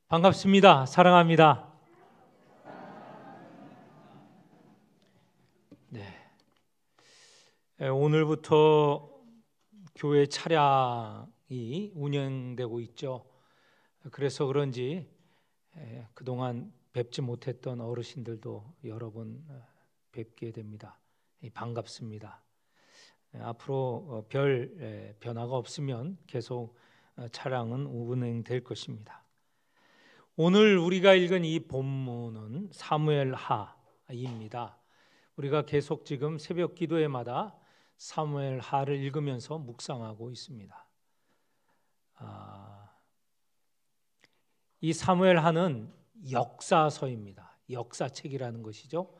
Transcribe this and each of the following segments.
반갑습니다. 사랑합니다. 오늘부터 교회 차량이 운영되고 있죠. 그래서 그런지 그동안 뵙지 못했던 어르신들도 여러 번 뵙게 됩니다. 반갑습니다. 앞으로 별 변화가 없으면 계속 차량은 운행될 것입니다. 오늘 우리가 읽은 이 본문은 사무엘하입니다. 우리가 계속 지금 새벽 기도회마다 사무엘하를 읽으면서 묵상하고 있습니다. 이 사무엘하는 역사서입니다. 역사책이라는 것이죠.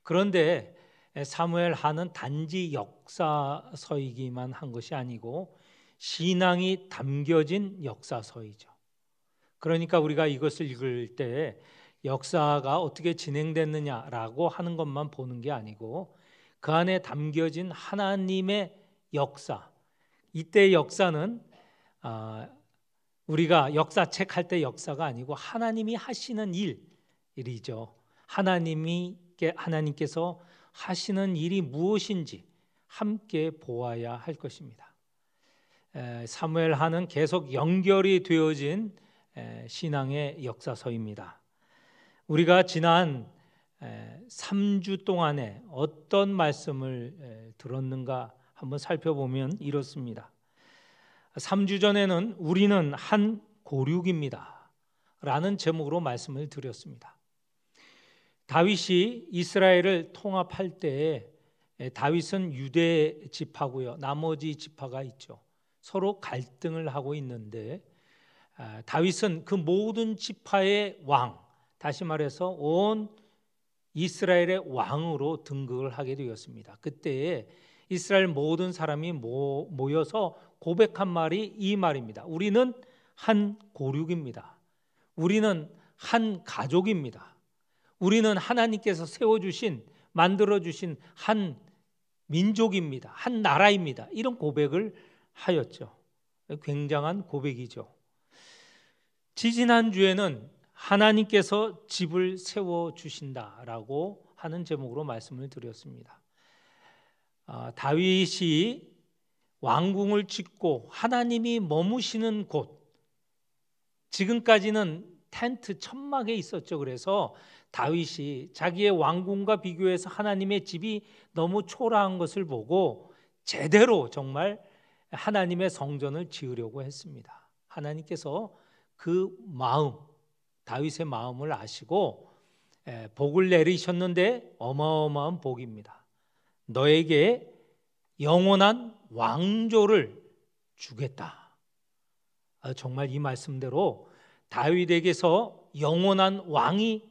그런데 사무엘하는 단지 역사서이기만 한 것이 아니고 신앙이 담겨진 역사서이죠. 그러니까 우리가 이것을 읽을 때 역사가 어떻게 진행됐느냐라고 하는 것만 보는 게 아니고 그 안에 담겨진 하나님의 역사, 이때의 역사는 우리가 역사책 할 때 역사가 아니고 하나님이 하시는 일이죠. 하나님께서 하시는 일이 무엇인지 함께 보아야 할 것입니다. 사무엘하는 계속 연결이 되어진 신앙의 역사서입니다. 우리가 지난 3주 동안에 어떤 말씀을 들었는가 한번 살펴보면 이렇습니다. 3주 전에는 우리는 한 고륙입니다 라는 제목으로 말씀을 드렸습니다. 다윗이 이스라엘을 통합할 때 다윗은 유대 지파고요, 나머지 지파가 있죠. 서로 갈등을 하고 있는데 다윗은 그 모든 지파의 왕, 다시 말해서 온 이스라엘의 왕으로 등극을 하게 되었습니다. 그때 이스라엘 모든 사람이 모여서 고백한 말이 이 말입니다. 우리는 한 고륙입니다. 우리는 한 가족입니다. 우리는 하나님께서 세워주신, 만들어주신 한 민족입니다. 한 나라입니다. 이런 고백을 하였죠. 굉장한 고백이죠. 지지난주에는 하나님께서 집을 세워주신다라고 하는 제목으로 말씀을 드렸습니다. 다윗이 왕궁을 짓고 하나님이 머무시는 곳, 지금까지는 텐트 천막에 있었죠. 그래서 다윗이 자기의 왕궁과 비교해서 하나님의 집이 너무 초라한 것을 보고 제대로 정말 하나님의 성전을 지으려고 했습니다. 하나님께서 그 마음, 다윗의 마음을 아시고 복을 내리셨는데 어마어마한 복입니다. 너에게 영원한 왕조를 주겠다. 정말 이 말씀대로 다윗에게서 영원한 왕이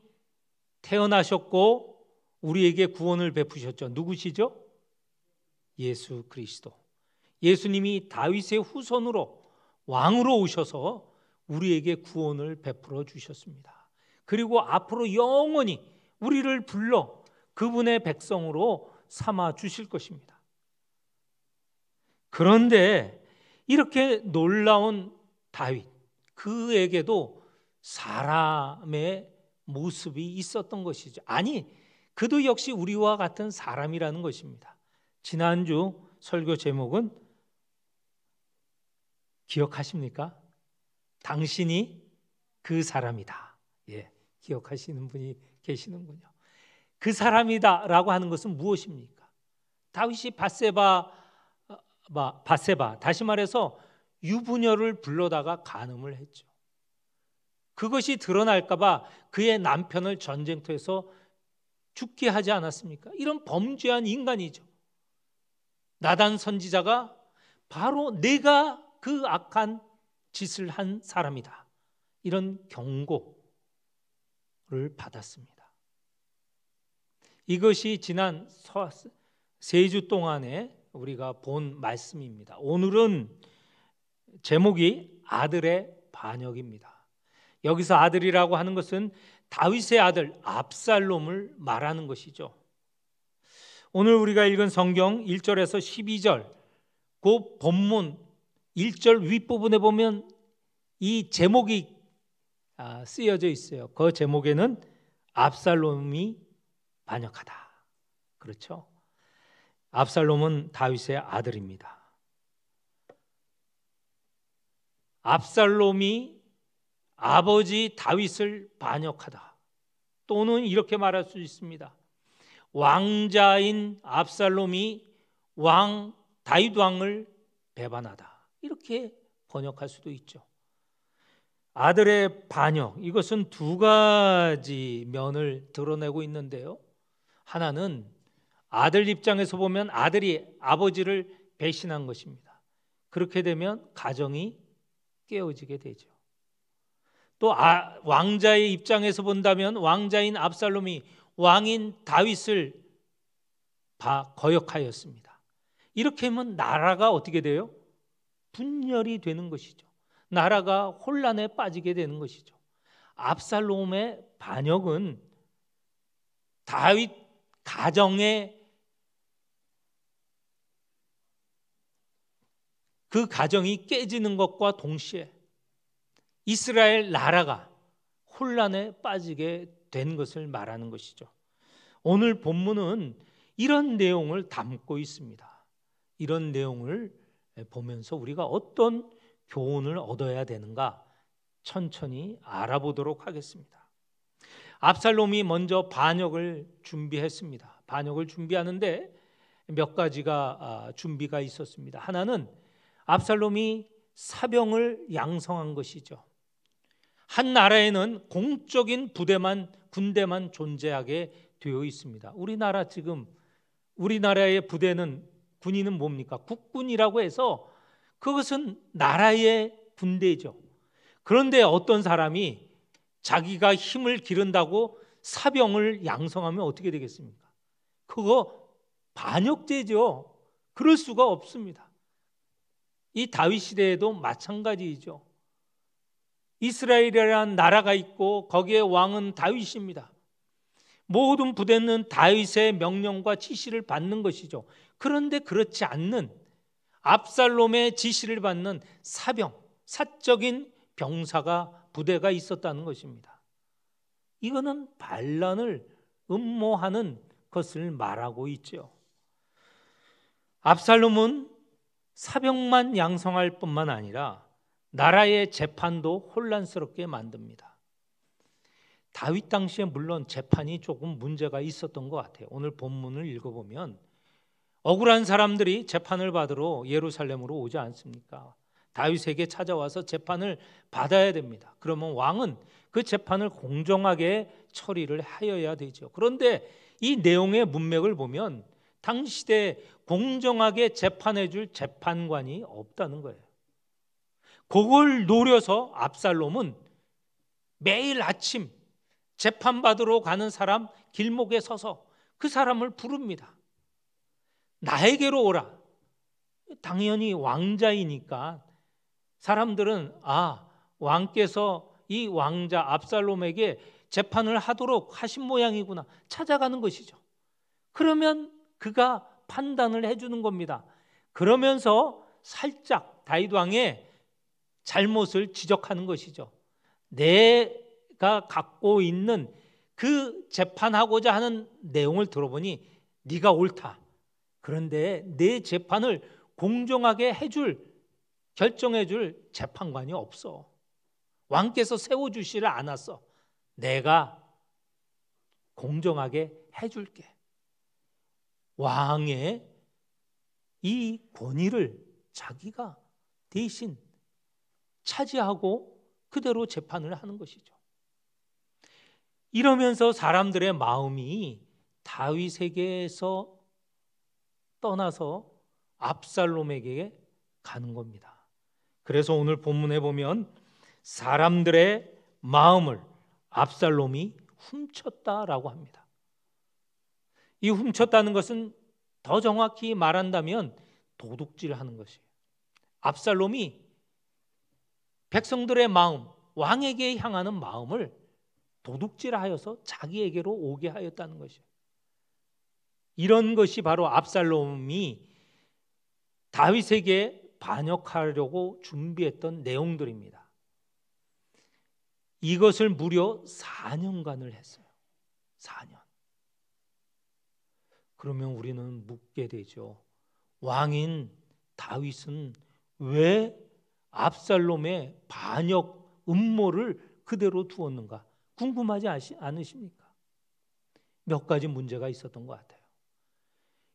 태어나셨고 우리에게 구원을 베푸셨죠. 누구시죠? 예수 그리스도. 예수님이 다윗의 후손으로 왕으로 오셔서 우리에게 구원을 베풀어 주셨습니다. 그리고 앞으로 영원히 우리를 불러 그분의 백성으로 삼아 주실 것입니다. 그런데 이렇게 놀라운 다윗, 그에게도 사람의 모습이 있었던 것이죠. 아니, 그도 역시 우리와 같은 사람이라는 것입니다. 지난주 설교 제목은 기억하십니까? 당신이 그 사람이다. 예, 기억하시는 분이 계시는군요. 그 사람이다 라고 하는 것은 무엇입니까? 다윗이 바세바, 다시 말해서 유부녀를 불러다가 간음을 했죠. 그것이 드러날까 봐 그의 남편을 전쟁터에서 죽게 하지 않았습니까? 이런 범죄한 인간이죠. 나단 선지자가 바로 내가 그 악한 짓을 한 사람이다, 이런 경고를 받았습니다. 이것이 지난 3주 동안에 우리가 본 말씀입니다. 오늘은 제목이 아들의 반역입니다. 여기서 아들이라고 하는 것은 다윗의 아들 압살롬을 말하는 것이죠. 오늘 우리가 읽은 성경 1절에서 12절, 그 본문 1절 윗부분에 보면 이 제목이 쓰여져 있어요. 그 제목에는 압살롬이 반역하다. 그렇죠? 압살롬은 다윗의 아들입니다. 압살롬이 아버지 다윗을 반역하다. 또는 이렇게 말할 수 있습니다. 왕자인 압살롬이 다윗 왕을 배반하다. 이렇게 번역할 수도 있죠. 아들의 반역, 이것은 두 가지 면을 드러내고 있는데요. 하나는 아들 입장에서 보면 아들이 아버지를 배신한 것입니다. 그렇게 되면 가정이 깨어지게 되죠. 또 왕자의 입장에서 본다면 왕자인 압살롬이 왕인 다윗을 거역하였습니다. 이렇게 하면 나라가 어떻게 돼요? 분열이 되는 것이죠. 나라가 혼란에 빠지게 되는 것이죠. 압살롬의 반역은 다윗 가정의 그 가정이 깨지는 것과 동시에 이스라엘 나라가 혼란에 빠지게 된 것을 말하는 것이죠. 오늘 본문은 이런 내용을 담고 있습니다. 이런 내용을 보면서 우리가 어떤 교훈을 얻어야 되는가 천천히 알아보도록 하겠습니다. 압살롬이 먼저 반역을 준비했습니다. 반역을 준비하는데 몇 가지가 준비가 있었습니다. 하나는 압살롬이 사병을 양성한 것이죠. 한 나라에는 공적인 군대만 존재하게 되어 있습니다. 우리나라의 부대는 군인은 뭡니까? 국군이라고 해서 그것은 나라의 군대죠. 그런데 어떤 사람이 자기가 힘을 기른다고 사병을 양성하면 어떻게 되겠습니까? 그거 반역죄죠. 그럴 수가 없습니다. 이 다윗 시대에도 마찬가지이죠. 이스라엘이라는 나라가 있고 거기에 왕은 다윗입니다. 모든 부대는 다윗의 명령과 지시를 받는 것이죠. 그런데 그렇지 않는 압살롬의 지시를 받는 사적인 병사가 부대가 있었다는 것입니다. 이거는 반란을 음모하는 것을 말하고 있죠. 압살롬은 사병만 양성할 뿐만 아니라 나라의 재판도 혼란스럽게 만듭니다. 다윗 당시에 물론 재판이 조금 문제가 있었던 것 같아요. 오늘 본문을 읽어보면 억울한 사람들이 재판을 받으러 예루살렘으로 오지 않습니까? 다윗에게 찾아와서 재판을 받아야 됩니다. 그러면 왕은 그 재판을 공정하게 처리를 하여야 되죠. 그런데 이 내용의 문맥을 보면 당시 시대에 공정하게 재판해 줄 재판관이 없다는 거예요. 그걸 노려서 압살롬은 매일 아침 재판받으러 가는 사람 길목에 서서 그 사람을 부릅니다. 나에게로 오라. 당연히 왕자이니까 사람들은 왕께서 이 왕자 압살롬에게 재판을 하도록 하신 모양이구나 찾아가는 것이죠. 그러면 그가 판단을 해주는 겁니다. 그러면서 살짝 다윗 왕의 잘못을 지적하는 것이죠. 내가 갖고 있는 그 재판하고자 하는 내용을 들어보니 네가 옳다. 그런데 내 재판을 공정하게 결정해줄 재판관이 없어. 왕께서 세워주시를 않았어. 내가 공정하게 해줄게. 왕의 이 권위를 자기가 대신 차지하고 그대로 재판을 하는 것이죠. 이러면서 사람들의 마음이 다윗에게서 떠나서 압살롬에게 가는 겁니다. 그래서 오늘 본문에 보면 사람들의 마음을 압살롬이 훔쳤다라고 합니다. 이 훔쳤다는 것은 더 정확히 말한다면 도둑질하는 것이에요. 압살롬이 백성들의 마음, 왕에게 향하는 마음을 도둑질하여서 자기에게로 오게 하였다는 것이에요. 이런 것이 바로 압살롬이 다윗에게 반역하려고 준비했던 내용들입니다. 이것을 무려 4년간을 했어요. 4년. 그러면 우리는 묻게 되죠. 왕인 다윗은 왜 압살롬의 반역 음모를 그대로 두었는가? 궁금하지 않으십니까? 몇 가지 문제가 있었던 것 같아요.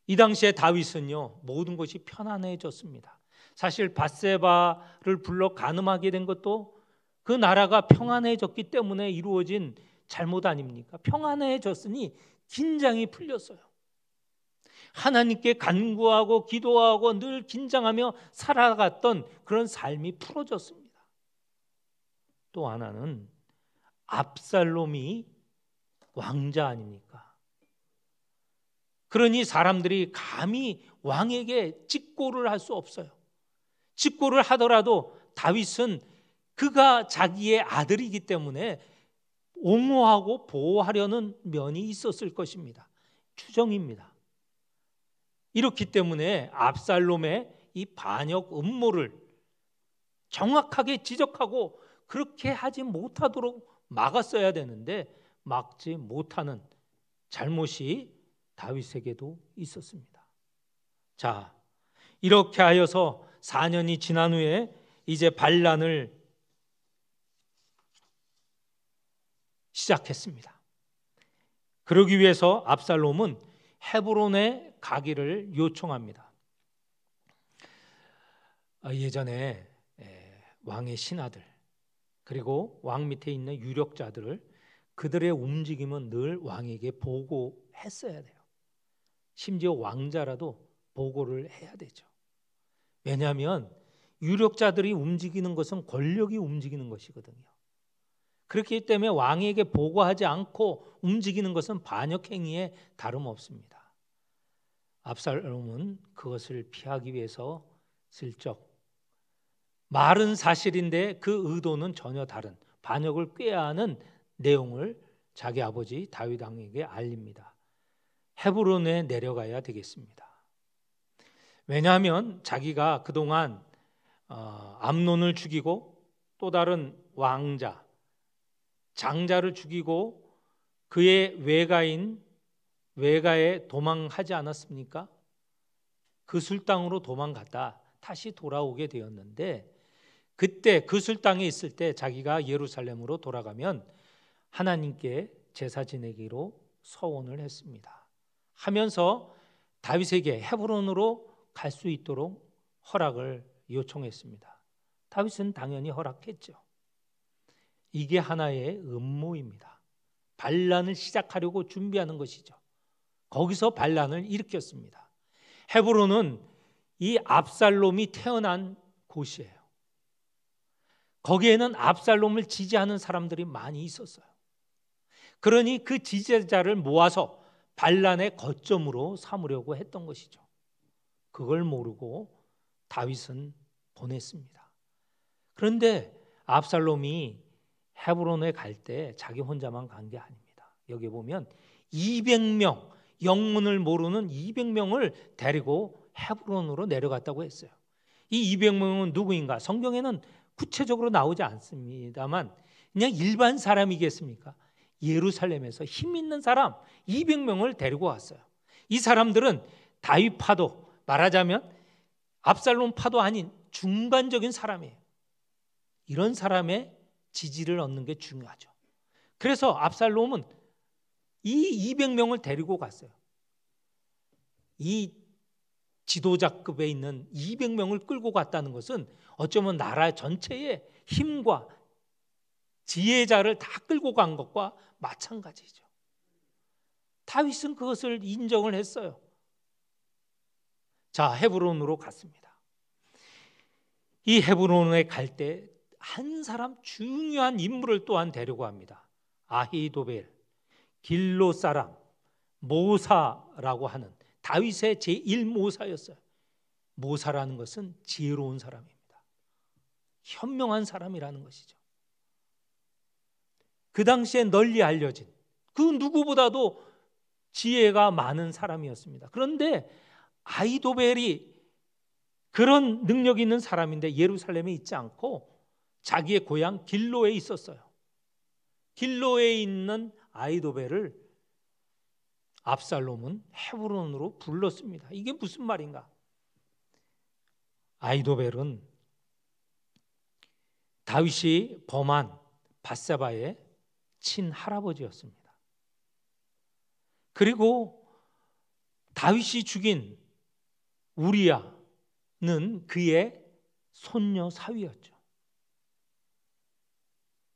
이 당시에 다윗은요, 모든 것이 편안해졌습니다. 사실 밧세바를 불러 간음하게 된 것도 그 나라가 평안해졌기 때문에 이루어진 잘못 아닙니까? 평안해졌으니 긴장이 풀렸어요. 하나님께 간구하고 기도하고 늘 긴장하며 살아갔던 그런 삶이 풀어졌습니다. 또 하나는 압살롬이 왕자 아닙니까? 그러니 사람들이 감히 왕에게 직고를 할 수 없어요. 직고를 하더라도 다윗은 그가 자기의 아들이기 때문에 옹호하고 보호하려는 면이 있었을 것입니다. 추정입니다. 이렇기 때문에 압살롬의 이 반역 음모를 정확하게 지적하고 그렇게 하지 못하도록 막았어야 되는데 막지 못하는 잘못이 다윗에게도 있었습니다. 자, 이렇게 하여서 4년이 지난 후에 이제 반란을 시작했습니다. 그러기 위해서 압살롬은 헤브론에 가기를 요청합니다. 예전에 왕의 신하들 그리고 왕 밑에 있는 유력자들을 그들의 움직임은 늘 왕에게 보고했어야 돼요. 심지어 왕자라도 보고를 해야 되죠. 왜냐하면 유력자들이 움직이는 것은 권력이 움직이는 것이거든요. 그렇기 때문에 왕에게 보고하지 않고 움직이는 것은 반역행위에 다름없습니다. 압살롬은 그것을 피하기 위해서 슬쩍 말은 사실인데 그 의도는 전혀 다른 반역을 꾀하는 내용을 자기 아버지 다윗 왕에게 알립니다. 헤브론에 내려가야 되겠습니다. 왜냐하면 자기가 그동안 암논을 죽이고 또 다른 왕자 장자를 죽이고 그의 외가에 도망하지 않았습니까? 그술 땅으로 도망갔다 다시 돌아오게 되었는데 그때 그술 땅에 있을 때 자기가 예루살렘으로 돌아가면 하나님께 제사 지내기로 서원을 했습니다. 하면서 다윗에게 헤브론으로 갈 수 있도록 허락을 요청했습니다. 다윗은 당연히 허락했죠. 이게 하나의 음모입니다. 반란을 시작하려고 준비하는 것이죠. 거기서 반란을 일으켰습니다. 헤브론은 이 압살롬이 태어난 곳이에요. 거기에는 압살롬을 지지하는 사람들이 많이 있었어요. 그러니 그 지지자를 모아서 반란의 거점으로 삼으려고 했던 것이죠. 그걸 모르고 다윗은 보냈습니다. 그런데 압살롬이 헤브론에 갈 때 자기 혼자만 간 게 아닙니다. 여기 보면 200명, 영문을 모르는 200명을 데리고 헤브론으로 내려갔다고 했어요. 이 200명은 누구인가? 성경에는 구체적으로 나오지 않습니다만 그냥 일반 사람이겠습니까? 예루살렘에서 힘 있는 사람 200명을 데리고 왔어요. 이 사람들은 다윗 파도, 말하자면 압살롬 파도 아닌 중간적인 사람이에요. 이런 사람의 지지를 얻는 게 중요하죠. 그래서 압살롬은 이 200명을 데리고 갔어요. 이 지도자급에 있는 200명을 끌고 갔다는 것은 어쩌면 나라 전체의 힘과 지혜자를 다 끌고 간 것과 마찬가지죠. 다윗은 그것을 인정을 했어요. 자, 헤브론으로 갔습니다. 이 헤브론에 갈 때 한 사람 중요한 인물을 또한 데리고 갑니다. 아히도벨, 길로 사람, 모사라고 하는 다윗의 제1모사였어요. 모사라는 것은 지혜로운 사람입니다. 현명한 사람이라는 것이죠. 그 당시에 널리 알려진 그 누구보다도 지혜가 많은 사람이었습니다. 그런데 아히도벨이 그런 능력이 있는 사람인데 예루살렘에 있지 않고 자기의 고향 길로에 있었어요. 길로에 있는 아히도벨을 압살롬은 헤브론으로 불렀습니다. 이게 무슨 말인가? 아히도벨은 다윗이 범한 밧세바의 친할아버지였습니다. 그리고 다윗이 죽인 우리야는 그의 손녀 사위였죠.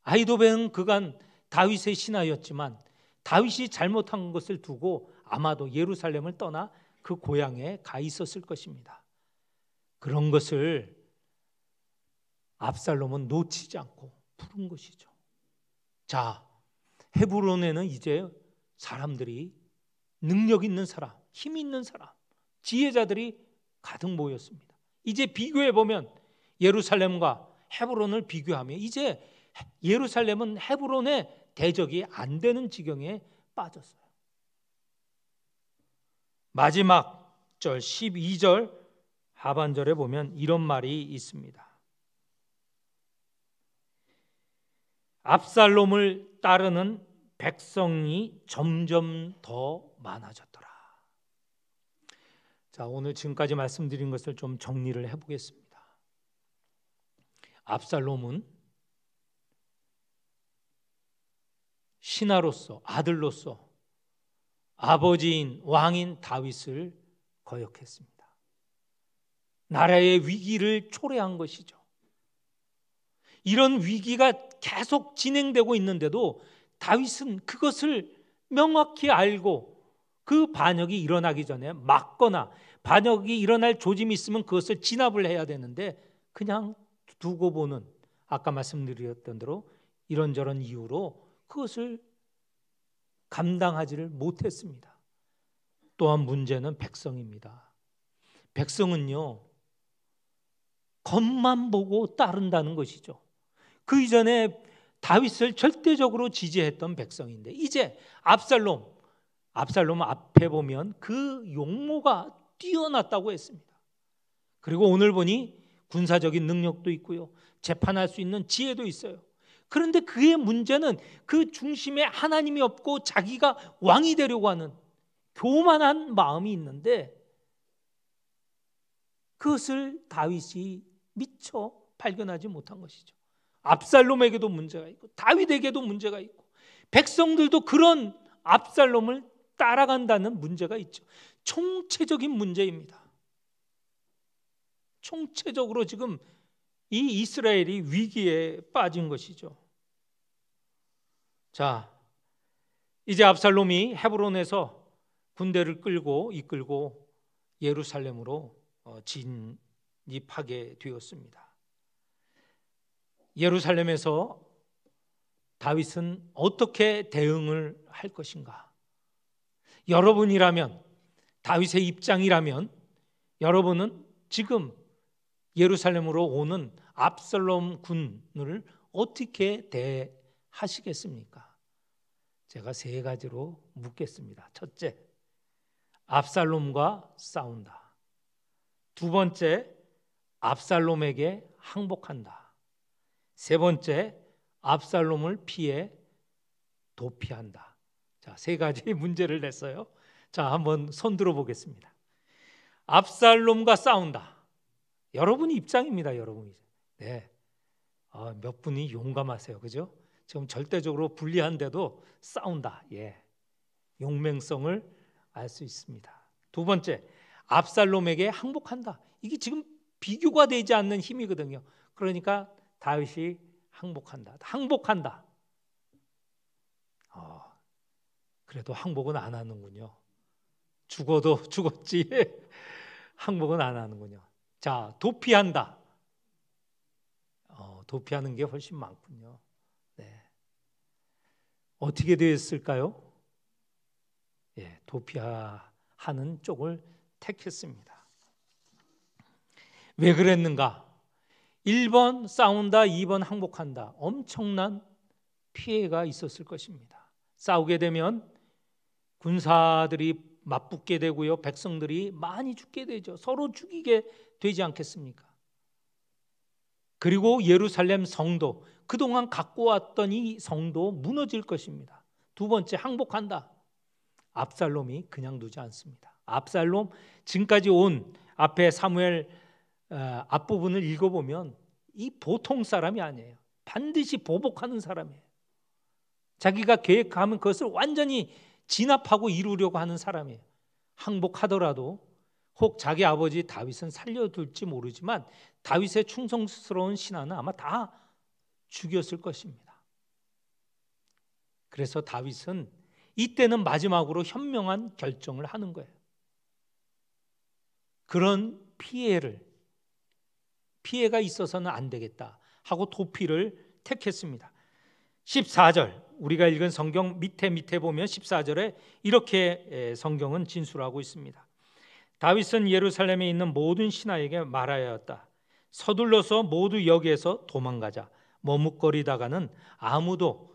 아히도벨은 그간 다윗의 신하였지만 다윗이 잘못한 것을 두고 아마도 예루살렘을 떠나 그 고향에 가 있었을 것입니다. 그런 것을 압살롬은 놓치지 않고 부른 것이죠. 자, 헤브론에는 이제 사람들이, 능력 있는 사람, 힘 있는 사람, 지혜자들이 가득 모였습니다. 이제 비교해 보면 예루살렘과 헤브론을 비교하면 이제 예루살렘은 헤브론의 대적이 안 되는 지경에 빠졌어요. 마지막 절 12절 하반절에 보면 이런 말이 있습니다. 압살롬을 따르는 백성이 점점 더 많아졌더라. 자, 오늘 지금까지 말씀드린 것을 좀 정리를 해보겠습니다. 압살롬은 신하로서, 아들로서 아버지인 왕인 다윗을 거역했습니다. 나라의 위기를 초래한 것이죠. 이런 위기가 계속 진행되고 있는데도 다윗은 그것을 명확히 알고 그 반역이 일어나기 전에 막거나 반역이 일어날 조짐이 있으면 그것을 진압을 해야 되는데 그냥 두고 보는, 아까 말씀드렸던 대로 이런저런 이유로 그것을 감당하지를 못했습니다. 또한 문제는 백성입니다. 백성은요, 겉만 보고 따른다는 것이죠. 그 이전에 다윗을 절대적으로 지지했던 백성인데 이제 압살롬 앞에 보면 그 용모가 뛰어났다고 했습니다. 그리고 오늘 보니 군사적인 능력도 있고요, 재판할 수 있는 지혜도 있어요. 그런데 그의 문제는 그 중심에 하나님이 없고 자기가 왕이 되려고 하는 교만한 마음이 있는데 그것을 다윗이 미처 발견하지 못한 것이죠. 압살롬에게도 문제가 있고 다윗에게도 문제가 있고 백성들도 그런 압살롬을 따라간다는 문제가 있죠. 총체적인 문제입니다. 총체적으로 지금 이 이스라엘이 위기에 빠진 것이죠. 자, 이제 압살롬이 헤브론에서 군대를 이끌고 예루살렘으로 진입하게 되었습니다. 예루살렘에서 다윗은 어떻게 대응을 할 것인가? 여러분이라면, 다윗의 입장이라면 여러분은 지금 예루살렘으로 오는 압살롬 군을 어떻게 대하시겠습니까? 제가 세 가지로 묻겠습니다. 첫째, 압살롬과 싸운다. 두 번째, 압살롬에게 항복한다. 세 번째, 압살롬을 피해 도피한다. 자, 세 가지 문제를 냈어요. 자, 한번 손 들어 보겠습니다. 압살롬과 싸운다. 여러분이 입장입니다, 여러분이. 네. 몇 분이 용감하세요, 그죠? 지금 절대적으로 불리한데도 싸운다. 예. 용맹성을 알 수 있습니다. 두 번째, 압살롬에게 항복한다. 이게 지금 비교가 되지 않는 힘이거든요. 그러니까 다윗이 항복한다. 그래도 항복은 안 하는군요. 죽어도 죽었지 항복은 안 하는군요. 자, 도피한다. 도피하는 게 훨씬 많군요. 네. 어떻게 되었을까요? 예, 도피하는 쪽을 택했습니다. 왜 그랬는가? 1번 싸운다, 2번 항복한다. 엄청난 피해가 있었을 것입니다. 싸우게 되면 군사들이 맞붙게 되고요, 백성들이 많이 죽게 되죠. 서로 죽이게 되지 않겠습니까? 그리고 예루살렘 성도, 그동안 갖고 왔던 이 성도 무너질 것입니다. 두 번째, 항복한다. 압살롬이 그냥 두지 않습니다. 압살롬, 지금까지 온 앞에 사무엘 앞부분을 읽어보면 이 보통 사람이 아니에요. 반드시 보복하는 사람이에요. 자기가 계획하면 그것을 완전히 진압하고 이루려고 하는 사람이에요. 항복하더라도 혹 자기 아버지 다윗은 살려둘지 모르지만 다윗의 충성스러운 신하는 아마 다 죽였을 것입니다. 그래서 다윗은 이때는 마지막으로 현명한 결정을 하는 거예요. 그런 피해가 있어서는 안 되겠다 하고 도피를 택했습니다. 14절, 우리가 읽은 성경 밑에 보면 14절에 이렇게 성경은 진술하고 있습니다. 다윗은 예루살렘에 있는 모든 신하에게 말하였다. 서둘러서 모두 여기에서 도망가자. 머뭇거리다가는 아무도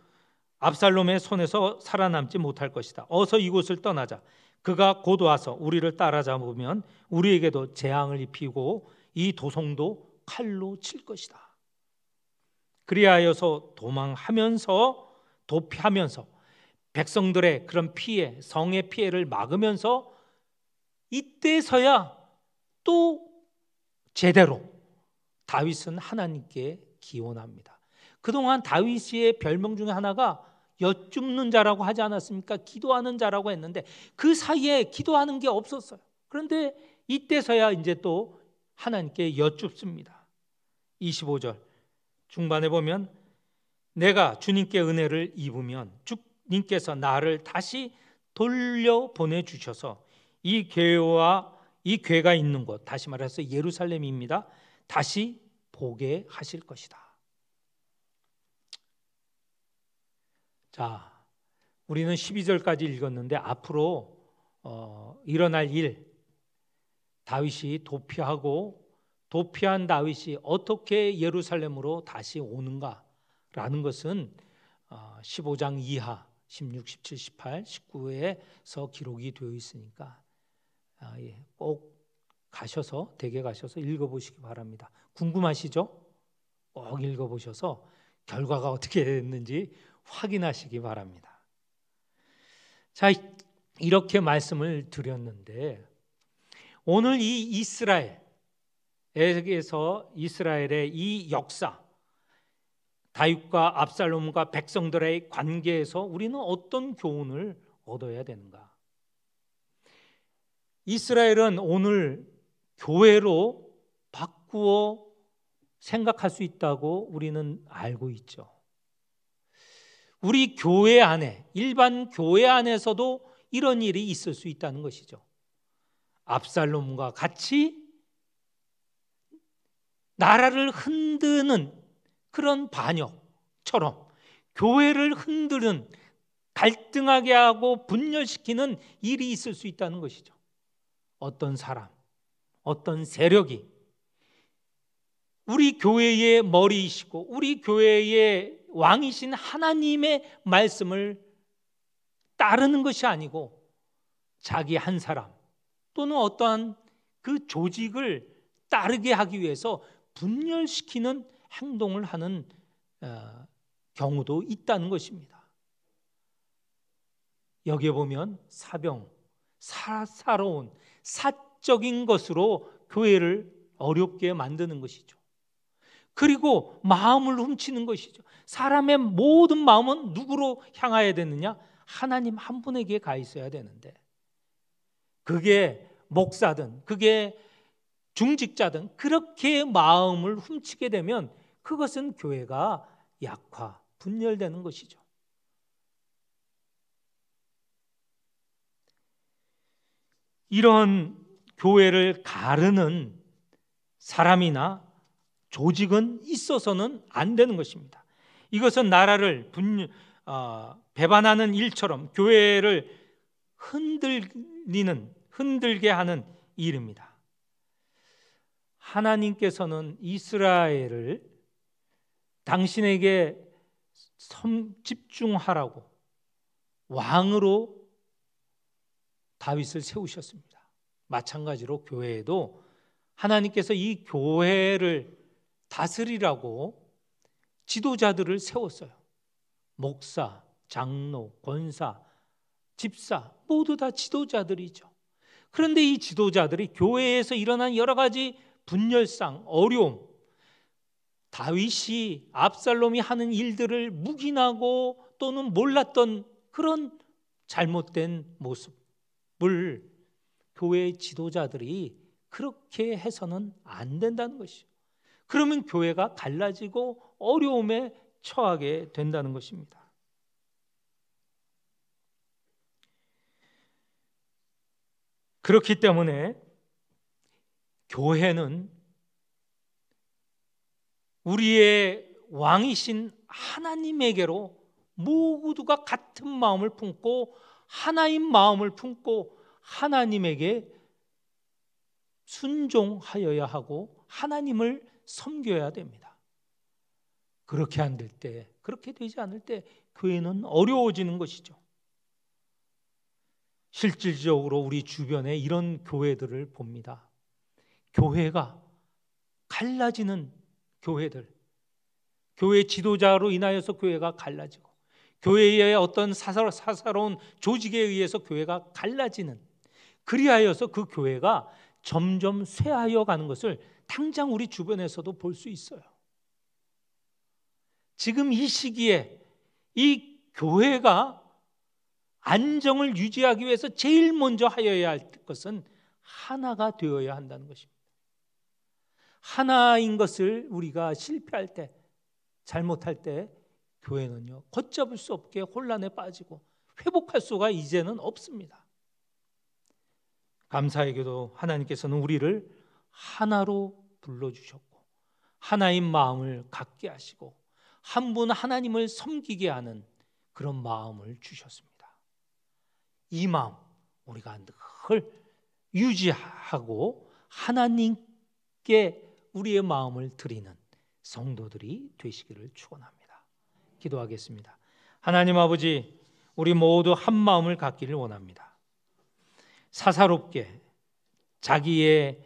압살롬의 손에서 살아남지 못할 것이다. 어서 이곳을 떠나자. 그가 곧 와서 우리를 따라잡으면 우리에게도 재앙을 입히고 이 도성도 칼로 칠 것이다. 그리하여서 도피하면서 백성들의 그런 피해, 성의 피해를 막으면서 이때서야 또 제대로 다윗은 하나님께 기원합니다. 그동안 다윗의 별명 중에 하나가 여쭙는 자라고 하지 않았습니까? 기도하는 자라고 했는데 그 사이에 기도하는 게 없었어요. 그런데 이때서야 이제 또 하나님께 여쭙습니다. 25절 중반에 보면 내가 주님께 은혜를 입으면 주님께서 나를 다시 돌려 보내주셔서 이 궤가 있는 곳, 다시 말해서 예루살렘입니다, 다시 보게 하실 것이다. 자, 우리는 12절까지 읽었는데 앞으로 일어날 일, 다윗이 도피한 다윗이 어떻게 예루살렘으로 다시 오는가라는 것은 15장 이하 16, 17, 18, 19에서 기록이 되어 있으니까 꼭 댁에 가셔서 읽어보시기 바랍니다. 궁금하시죠? 꼭 읽어보셔서 결과가 어떻게 됐는지 확인하시기 바랍니다. 자, 이렇게 말씀을 드렸는데 오늘 이 이스라엘의 이 역사, 다윗과 압살롬과 백성들의 관계에서 우리는 어떤 교훈을 얻어야 되는가? 이스라엘은 오늘 교회로 바꾸어 생각할 수 있다고 우리는 알고 있죠. 우리 교회 안에, 일반 교회 안에서도 이런 일이 있을 수 있다는 것이죠. 압살롬과 같이 나라를 흔드는 그런 반역처럼 교회를 흔드는, 갈등하게 하고 분열시키는 일이 있을 수 있다는 것이죠. 어떤 사람, 어떤 세력이 우리 교회의 머리이시고 우리 교회의 왕이신 하나님의 말씀을 따르는 것이 아니고 자기 한 사람 또는 어떠한 그 조직을 따르게 하기 위해서 분열시키는 행동을 하는 경우도 있다는 것입니다. 여기에 보면 사사로운 사적인 것으로 교회를 어렵게 만드는 것이죠. 그리고 마음을 훔치는 것이죠. 사람의 모든 마음은 누구로 향하여야 되느냐? 하나님 한 분에게 가 있어야 되는데 그게 목사든 그게 중직자든 그렇게 마음을 훔치게 되면 그것은 교회가 분열되는 것이죠. 이런 교회를 가르는 사람이나 조직은 있어서는 안 되는 것입니다. 이것은 나라를 배반하는 일처럼 교회를 흔들게 하는 일입니다. 하나님께서는 이스라엘을 당신에게 집중하라고 왕으로 다윗을 세우셨습니다. 마찬가지로 교회에도 하나님께서 이 교회를 다스리라고 지도자들을 세웠어요. 목사, 장로, 권사, 집사 모두 다 지도자들이죠. 그런데 이 지도자들이 교회에서 일어난 여러 가지 분열상, 어려움, 다윗이 압살롬이 하는 일들을 묵인하고 또는 몰랐던 그런 잘못된 모습을 교회 지도자들이 그렇게 해서는 안 된다는 것이죠. 그러면 교회가 갈라지고 어려움에 처하게 된다는 것입니다. 그렇기 때문에 교회는 우리의 왕이신 하나님에게로 모두가 같은 마음을 품고 하나인 마음을 품고 하나님에게 순종하여야 하고 하나님을 섬겨야 됩니다. 그렇게 안 될 때, 그렇게 되지 않을 때 교회는 어려워지는 것이죠. 실질적으로 우리 주변에 이런 교회들을 봅니다. 교회가 갈라지는 교회들, 교회 지도자로 인하여서 교회가 갈라지고 교회의 어떤 사사로운 조직에 의해서 교회가 갈라지는, 그리하여서 그 교회가 점점 쇠하여 가는 것을 당장 우리 주변에서도 볼 수 있어요. 지금 이 시기에 이 교회가 안정을 유지하기 위해서 제일 먼저 하여야 할 것은 하나가 되어야 한다는 것입니다. 하나인 것을 우리가 실패할 때, 잘못할 때 교회는요, 걷잡을 수 없게 혼란에 빠지고 회복할 수가 이제는 없습니다. 감사하게도 하나님께서는 우리를 하나로 불러주셨고 하나인 마음을 갖게 하시고 한 분 하나님을 섬기게 하는 그런 마음을 주셨습니다. 이 마음 우리가 늘 유지하고 하나님께 우리의 마음을 드리는 성도들이 되시기를 축원합니다. 기도하겠습니다. 하나님 아버지, 우리 모두 한 마음을 갖기를 원합니다. 사사롭게 자기의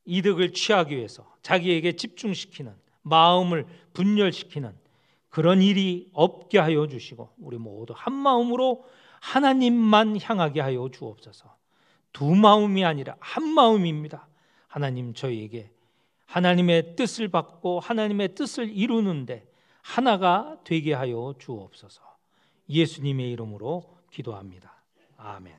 이득을 취하기 위해서 자기에게 집중시키는, 마음을 분열시키는 그런 일이 없게 하여 주시고 우리 모두 한 마음으로 하나님만 향하게 하여 주옵소서. 두 마음이 아니라 한 마음입니다. 하나님, 저희에게 하나님의 뜻을 받고 하나님의 뜻을 이루는데 하나가 되게 하여 주옵소서. 예수님의 이름으로 기도합니다. 아멘.